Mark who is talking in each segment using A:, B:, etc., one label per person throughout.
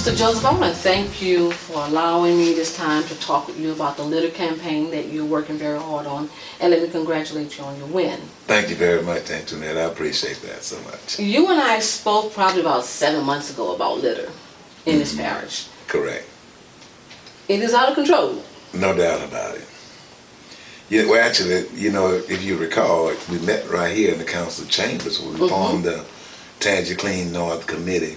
A: Mr. Joseph, I want to thank you for allowing me this time to talk with you about the litter campaign that you're working very hard on, and let me congratulate you on your win.
B: Thank you very much, Antoinette. I appreciate that so much.
A: You and I spoke probably about 7 months ago about litter in this parish.
B: Correct.
A: It is out of control.
B: No doubt about it. Yeah, well, actually, you know, if you recall, we met right here in the council chambers when we formed the Tangi Clean North Committee.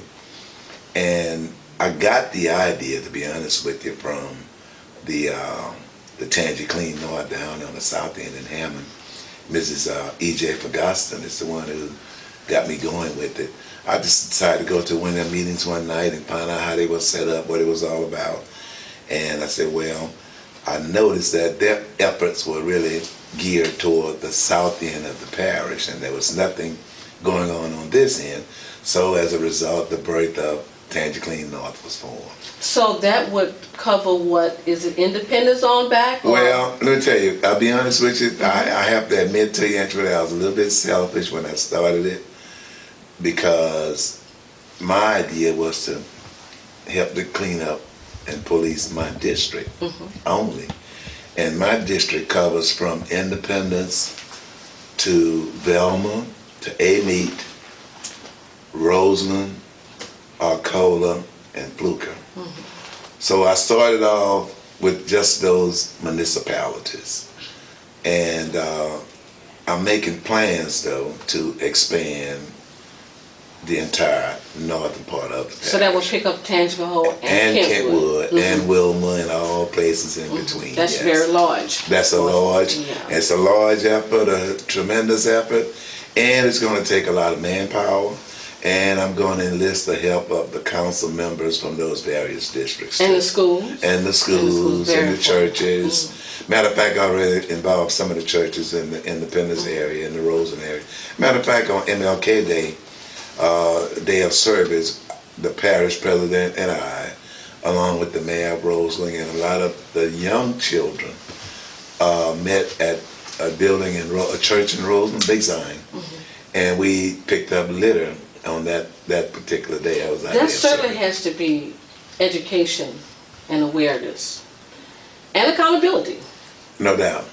B: And I got the idea, to be honest with you, from the Tangi Clean North down on the south end in Hammond. Mrs. E.J. Ferguson is the one who got me going with it. I just decided to go to one of their meetings one night and find out how they were set up, what it was all about. And I said, well, I noticed that their efforts were really geared toward the south end of the parish, and there was nothing going on this end. So as a result, the birth of Tangi Clean North was formed.
A: So that would cover what? Is it Independence on back? Or?
B: Well, let me tell you, I'll be honest with you, I have to admit to you, Antoinette, I was a little bit selfish when I started it, because my idea was to help to clean up and police my district only. And my district covers from Independence to Velma, to Amite, Roseland, Arcola, and Fluker. So I started off with just those municipalities. And I'm making plans, though, to expand the entire northern part of the parish.
A: So that will pick up Tangipahoa and
B: Kentwood and Wilma and all places in between.
A: That's very large.
B: That's a large, it's a large effort, a tremendous effort, and it's going to take a lot of manpower. And I'm going to enlist the help of the council members from those various districts.
A: And the schools.
B: And the schools and the churches. Matter of fact, I already involved some of the churches in the Independence area, in the Roseland area. Matter of fact, on MLK Day, day of service, the parish president and I, along with the mayor of Roseland and a lot of the young children, met at a building in a church in Roseland, Big Sign, and we picked up litter on that particular day. I was out there.
A: That certainly has to be education and awareness and accountability.
B: No doubt.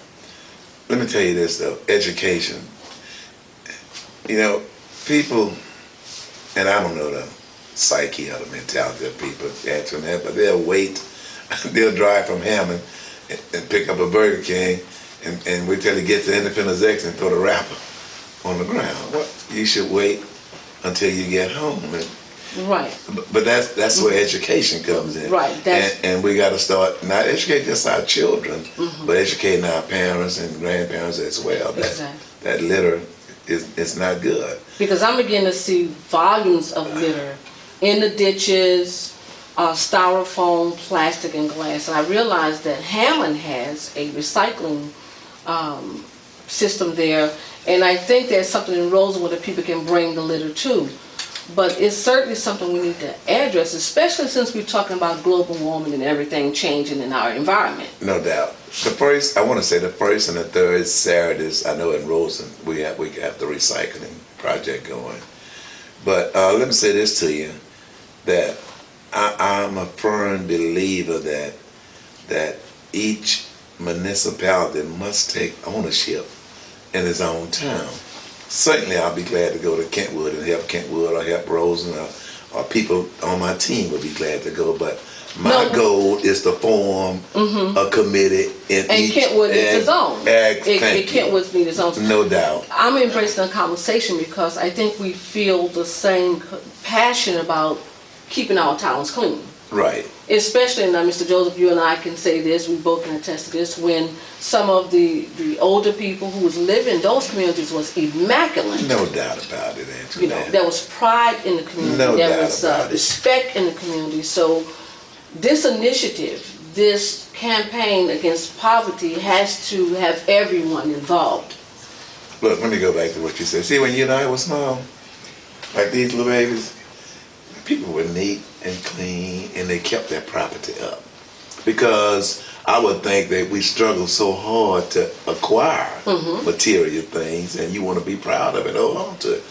B: Let me tell you this though, education. You know, people, and I don't know the psyche or the mentality of people, Antoinette, but they'll wait, they'll drive from Hammond and pick up a Burger King and wait till they get to Independence X and throw the wrapper on the ground. Well, you should wait until you get home.
A: Right.
B: But that's where education comes in.
A: Right.
B: And we got to start not educating just our children, but educating our parents and grandparents as well. That litter is not good.
A: Because I'm beginning to see volumes of litter in the ditches, styrofoam, plastic, and glass. And I realized that Hammond has a recycling system there. And I think there's something in Rosewood that people can bring the litter to. But it's certainly something we need to address, especially since we're talking about global warming and everything changing in our environment.
B: No doubt. I want to say the first and the third Saturdays, I know in Roseland, we have the recycling project going. But let me say this to you, that I'm a firm believer that each municipality must take ownership in his own town. Certainly I'll be glad to go to Kentwood and help Kentwood or help Roseland or people on my team would be glad to go, but my goal is to form a committee in
A: and
B: each.
A: Kentwood needs its own.
B: Kentwood
A: needs its own.
B: No doubt.
A: I'm embracing the conversation because I think we feel the same passion about keeping our towns clean.
B: Right.
A: Especially, now Mr. Joseph, you and I can say this, we both can attest to this, when some of the older people who was living in those communities was immaculate.
B: No doubt about it, Antoinette.
A: You know, there was pride in the community.
B: No
A: there
B: doubt
A: was
B: about
A: respect in the community. So this initiative, this campaign against poverty has to have everyone involved.
B: Look, let me go back to what you said. See, when you and I were small, like these little babies, people were neat and clean, and they kept their property up. Because I would think that we struggle so hard to acquire material things, and you want to be proud of it, hold on to it.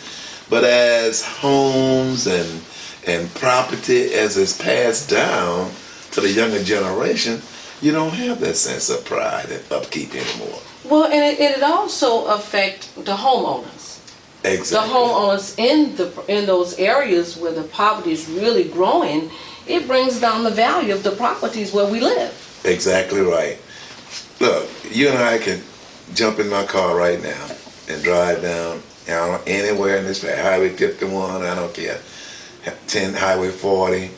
B: But as homes and and property as it's passed down to the younger generation, you don't have that sense of pride and upkeep anymore.
A: Well, and it also affect the homeowners.
B: Exactly.
A: The homeowners in those areas where the poverty is really growing, it brings down the value of the properties where we live.
B: Exactly right. Look, you and I can jump in my car right now and drive down anywhere in this Highway 51, I don't care, 10 Highway 40.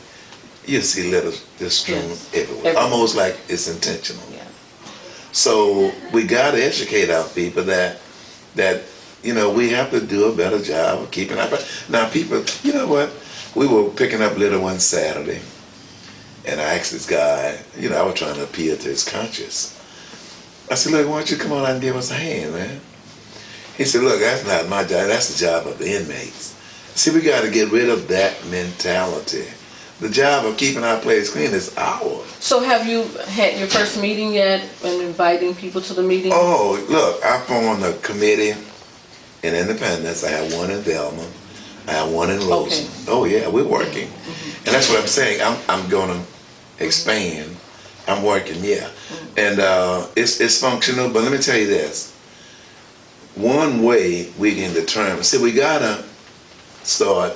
B: You see litter just strewn everywhere, almost like it's intentional.
A: Yeah.
B: So we got to educate our people that we have to do a better job of keeping up. Now, people, you know what? We were picking up litter one Saturday, and I asked this guy, I was trying to appeal to his conscience. I said, look, why don't you come on out and give us a hand, man? He said, look, that's not my job. That's the job of the inmates. See, we got to get rid of that mentality. The job of keeping our place clean is ours. So
A: have you had your first meeting yet and inviting people to the meeting?
B: Oh, look, I formed a committee in Independence. I have one in Velma. I have one in Rosen. Okay. Oh, yeah, we're working. Mm-hmm. And that's what I'm saying. I'm going to expand. I'm working, yeah. Mm-hmm. And it's functional, but let me tell you this. One way we can determine, we got to start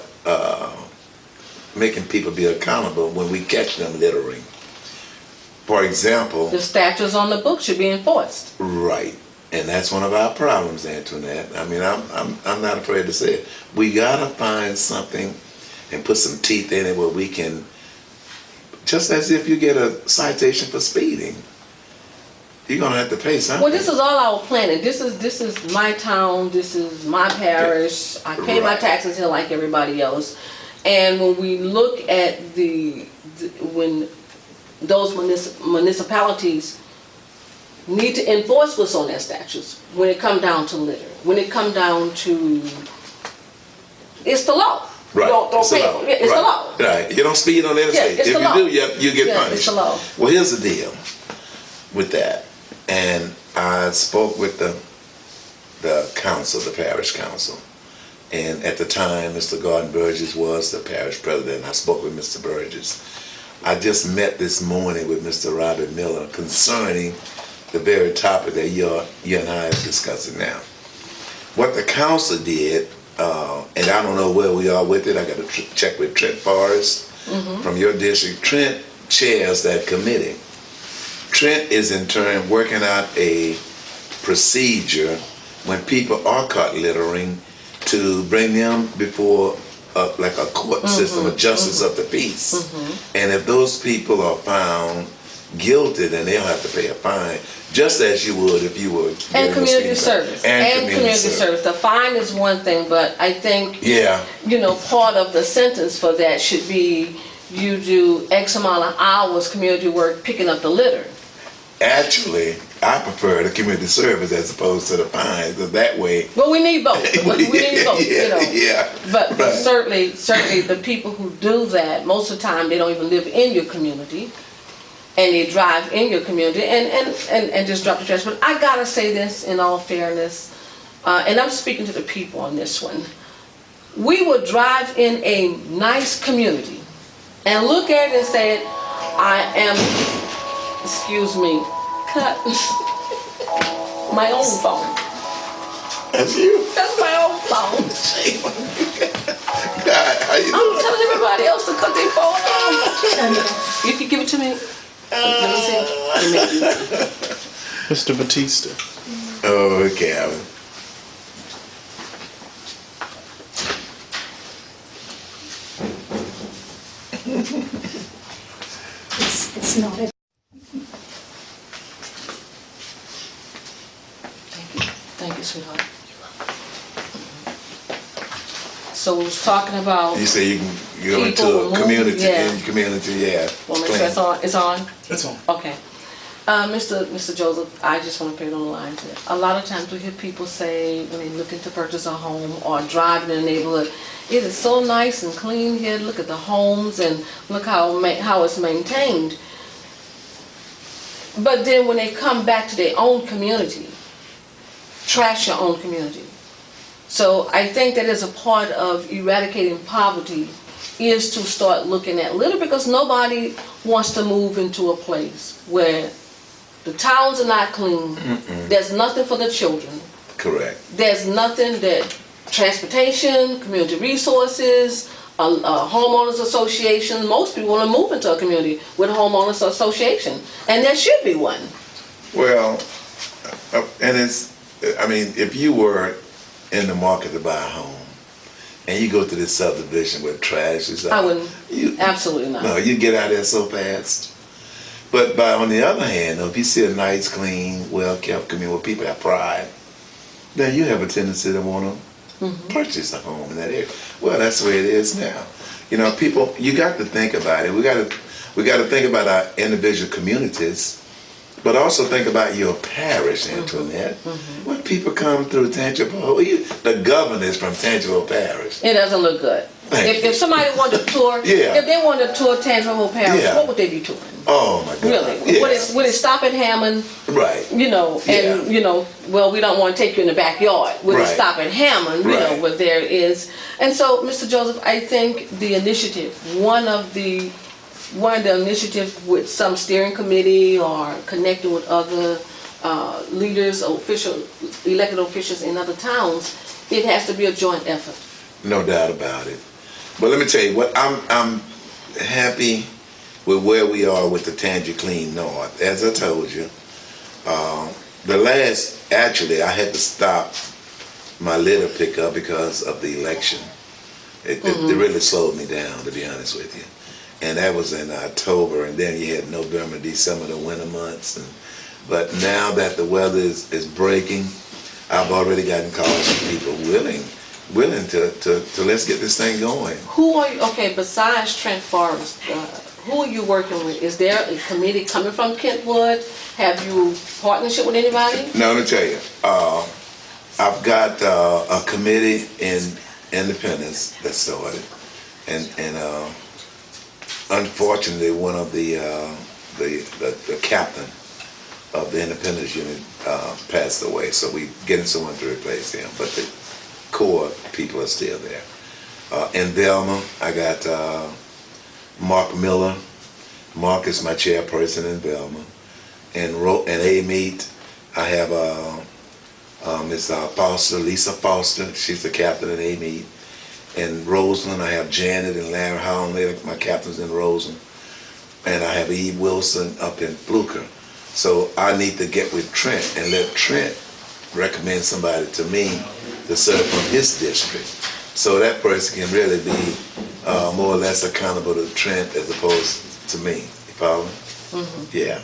B: making people be accountable when we catch them littering. For example,
A: the statutes on the book should be enforced.
B: Right, and that's one of our problems, Antoinette. I mean, I'm not afraid to say it. We gotta find something and put some teeth in it where we can, just as if you get a citation for speeding, you're gonna have to pay something.
A: Well, this is all our planning. This is my town. This is my parish. I pay my taxes here like everybody else. And when we look at when those municipalities need to enforce what's on their statutes, when it comes down to litter, when it comes down to, it's the law.
B: Right.
A: It's the law. It's the law.
B: Right. You don't speed on the interstate.
A: If
B: you do, you get punished.
A: It's the law.
B: Well, here's the deal with that. And I spoke with the council, the parish council. And at the time, Mr. Gordon Burgess was the parish president. I spoke with Mr. Burgess. I just met this morning with Mr. Robert Miller concerning the very topic that you and I are discussing now. What the council did, and I don't know where we are with it. I got to check with Trent Forrest from your district. Trent chairs that committee. Trent is in turn working out a procedure when people are caught littering to bring them before like a court system, a justice of the peace. And if those people are found guilty, then they'll have to pay a fine, just as you would if you were.
A: And community service. And community service. The fine is one thing, but I think part of the sentence for that should be you do X amount of hours community work picking up the litter.
B: Actually, I prefer the community service as opposed to the fines. That way.
A: Well, we need both. We need both.
B: Yeah.
A: But certainly, the people who do that, most of the time they don't even live in your community, and they drive in your community and just drop the trash. But I gotta say this in all fairness, and I'm speaking to the people on this one. We would drive in a nice community and look at it and say, I am. Excuse me, cut my own phone.
B: That's you?
A: That's my own phone.
B: God, how you
A: I'm telling everybody else to cut their phone off. You can give it to me. Let me see.
C: Mr. Batista.
B: Oh, okay, Alan.
D: It's not a
A: Thank you, sweetheart. So we was talking about.
B: You say you can go into a community, in your community,
A: Well, make sure it's on. It's on.
C: It's on.
A: Okay. Mr. Joseph, I just want to put it on the line today. A lot of times we hear people say when they're looking to purchase a home or driving in the neighborhood, it is so nice and clean here. Look at the homes and look how it's maintained. But then when they come back to their own community, trash your own community. So I think that is a part of eradicating poverty is to start looking at litter, because nobody wants to move into a place where the towns are not clean. There's nothing for the children.
B: Correct.
A: There's nothing that transportation, community resources, homeowners association, most people want to move into a community with a homeowners association, and there should be one.
B: Well, and if you were in the market to buy a home, and you go to this subdivision where trash is out,
A: I wouldn't. Absolutely not.
B: No, you get out there so fast. But on the other hand, if you see a nice, clean, well-kept community where people have pride, then you have a tendency to want to purchase a home in that area. Well, that's the way it is now. People, you got to think about it. We got to think about our individual communities, but also think about your parish, Antoinette. When people come through Tangible, the governors from Tangible Parish.
A: It doesn't look good. If somebody wanted to tour, if they wanted to tour Tangible Parish, what would they be touring?
B: Oh my God!
A: Really?
B: Yeah.
A: Would it stop at Hammond?
B: Right.
A: Well, we don't want to take you in the backyard. Would it stop at Hammond? Where there is. And so, Mr. Joseph, I think the initiative, one of the initiatives with some steering committee or connecting with other leaders, elected officials in other towns, it has to be a joint effort.
B: No doubt about it. But let me tell you what, I'm happy with where we are with the Tangi Clean North. As I told you, I had to stop my litter pickup because of the election. It really slowed me down, to be honest with you. And that was in October, and then you had November, December, the winter months. But now that the weather is breaking, I've already gotten calls from people willing to let's get this thing going.
A: Who are you, besides Trent Forest, who are you working with? Is there a committee coming from Kentwood? Have you partnership with anybody?
B: No, let me tell you. I've got a committee in Independence that started, and unfortunately, one of the captain of the Independence unit passed away, so we're getting someone to replace him. But the core people are still there. In Velma, I got Mark Miller. Mark is my chairperson in Velma. In A-Meet, I have Miss Foster, Lisa Foster. She's the captain in A-Meet. In Roseland, I have Janet and Larry Holland. They're my captains in Roseland. And I have Eve Wilson up in Fluker. So I need to get with Trent and let Trent recommend somebody to me to serve from his district. So that person can really be more or less accountable to Trent as opposed to me. You follow me? Yeah.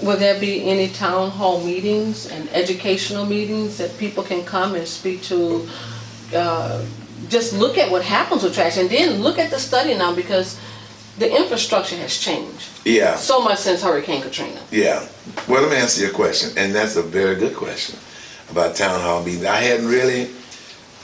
A: Will there be any town hall meetings and educational meetings that people can come and speak to? Just look at what happens with trash, and then look at the study now, because the infrastructure has changed.
B: Yeah.
A: So much since Hurricane Katrina.
B: Yeah. Well, let me answer your question, and that's a very good question about town hall meetings. I hadn't really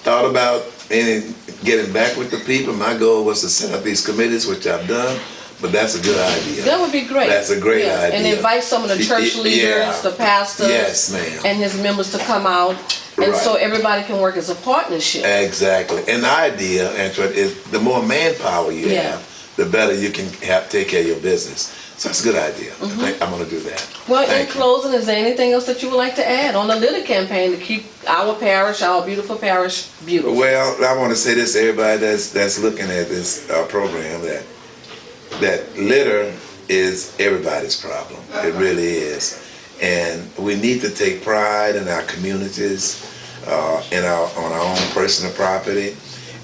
B: thought about getting back with the people. My goal was to set up these committees, which I've done, but that's a good idea.
A: That would be great.
B: That's a great idea.
A: And invite some of the church leaders, the pastors,
B: yes, ma'am,
A: and his members to come out, and so everybody can work as a partnership.
B: Exactly. And the idea, Antoinette, is the more manpower you have, the better you can take care of your business. So that's a good idea. I think I'm going to do that.
A: Well, in closing, is there anything else that you would like to add on the litter campaign to keep our parish, our beautiful parish, beautiful?
B: Well, I want to say this to everybody that's looking at this program, that litter is everybody's problem. It really is. And we need to take pride in our communities, on our own personal property.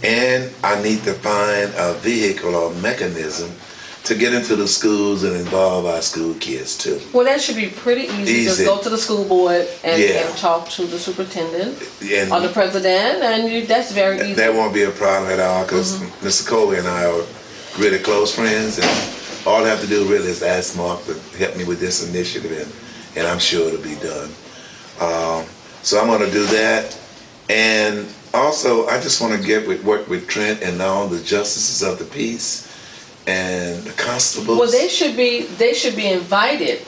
B: And I need to find a vehicle or mechanism to get into the schools and involve our school kids too.
A: Well, that should be pretty easy. Just go to the school board and talk to the superintendent or the president, and that's very easy.
B: That won't be a problem at all, because Mr. Coley and I are really close friends, and all I have to do really is ask Mark to help me with this initiative, and I'm sure it'll be done. So I'm going to do that. And also, I just want to work with Trent and all the justices of the peace and the constables.
A: Well, they should be invited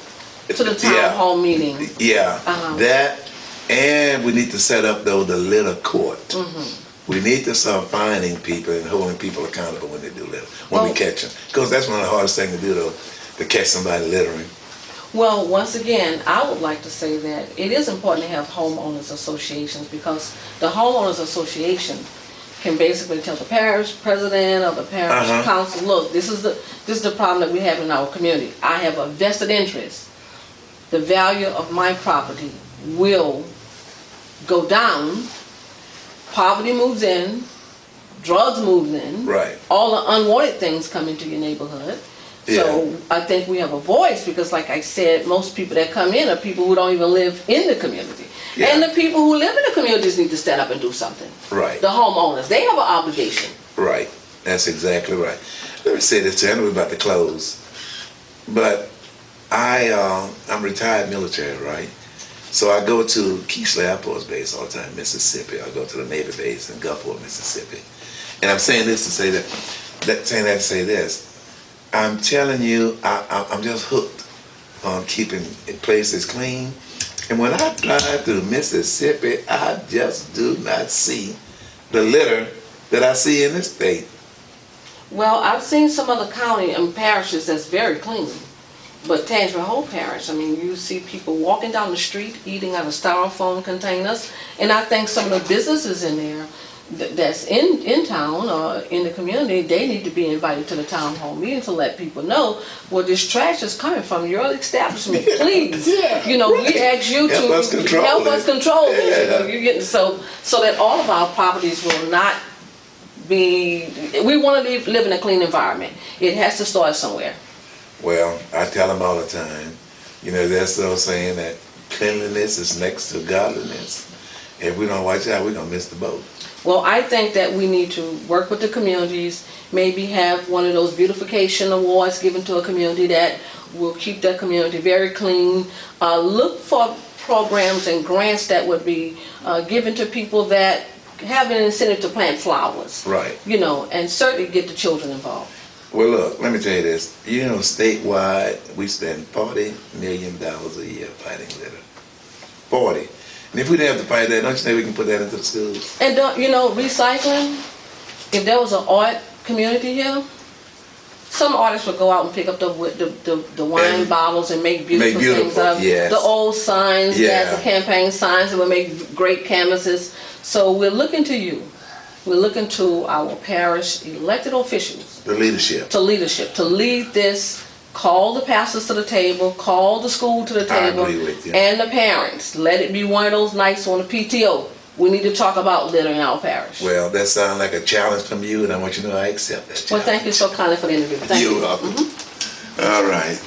A: to the town hall meeting.
B: Yeah, that, and we need to set up the litter court. We need to start finding people and holding people accountable when they do litter, when we
A: Well-
B: catch them. Because that's one of the hardest things to do, though, to catch somebody littering.
A: Well, once again, I would like to say that it is important to have homeowners associations, because the homeowners association can basically tell the parish president or the parish
B: Uh-huh.
A: council, look, this is the problem that we have in our community. I have a vested interest. The value of my property will go down. Poverty moves in, drugs moves in.
B: Right.
A: All the unwanted things come into your neighborhood. So I think we have a voice, because like I said, most people that come in are people who don't even live in the community.
B: Yeah.
A: And the people who live in the communities need to stand up and do something.
B: Right.
A: The homeowners, they have an obligation.
B: Right. That's exactly right. Let me say this too. I know we're about to close, but I'm retired military, right? So I go to Keesler Air Force Base all the time, Mississippi. I go to the Navy base in Gulfport, Mississippi. And I'm saying this to say saying that to say this. I'm telling you, I'm just hooked on keeping places clean. And when I drive through Mississippi, I just do not see the litter that I see in this state.
A: Well, I've seen some other county and parishes that's very clean. But Tangier Whole Parish, I mean, you see people walking down the street eating out of styrofoam containers. And I think some of the businesses in there that's in town or in the community, they need to be invited to the town hall meeting to let people know where this trash is coming from, your establishment, please. You know, we ask you to
B: Help us control it.
A: it. You know,
B: Yeah.
A: you're getting so that all of our properties will not be. We want to live in a clean environment. It has to start somewhere.
B: Well, I tell them all the time, you know, there's still saying that cleanliness is next to godliness. If we don't watch out, we're going to miss the boat.
A: Well, I think that we need to work with the communities, maybe have one of those beautification awards given to a community that will keep that community very clean. Look for programs and grants that would be given to people that have an incentive to plant flowers.
B: Right.
A: You know, and certainly get the children involved.
B: Well, look, let me tell you this. You know, statewide, we spend $40 million a year fighting litter. 40. And if we didn't have to fight that, don't you think we can put that into the schools?
A: And you know, recycling, if there was an art community here, some artists would go out and pick up the wine
B: And
A: bottles and make beautiful things out of
B: yes.
A: the old signs,
B: Yeah.
A: the campaign signs, and would make great canvases. So we're looking to you. We're looking to our parish elected officials
B: The leadership.
A: to lead this. Call the pastors to the table, call the school to the
B: I
A: table,
B: agree with you.
A: and the parents. Let it be one of those nights on the PTO. We need to talk about litter in our parish.
B: Well, that sounds like a challenge from you, and I want you to know I accept that challenge.
A: Well, thank you so kindly for the interview. Thank you.
B: You're welcome. All right.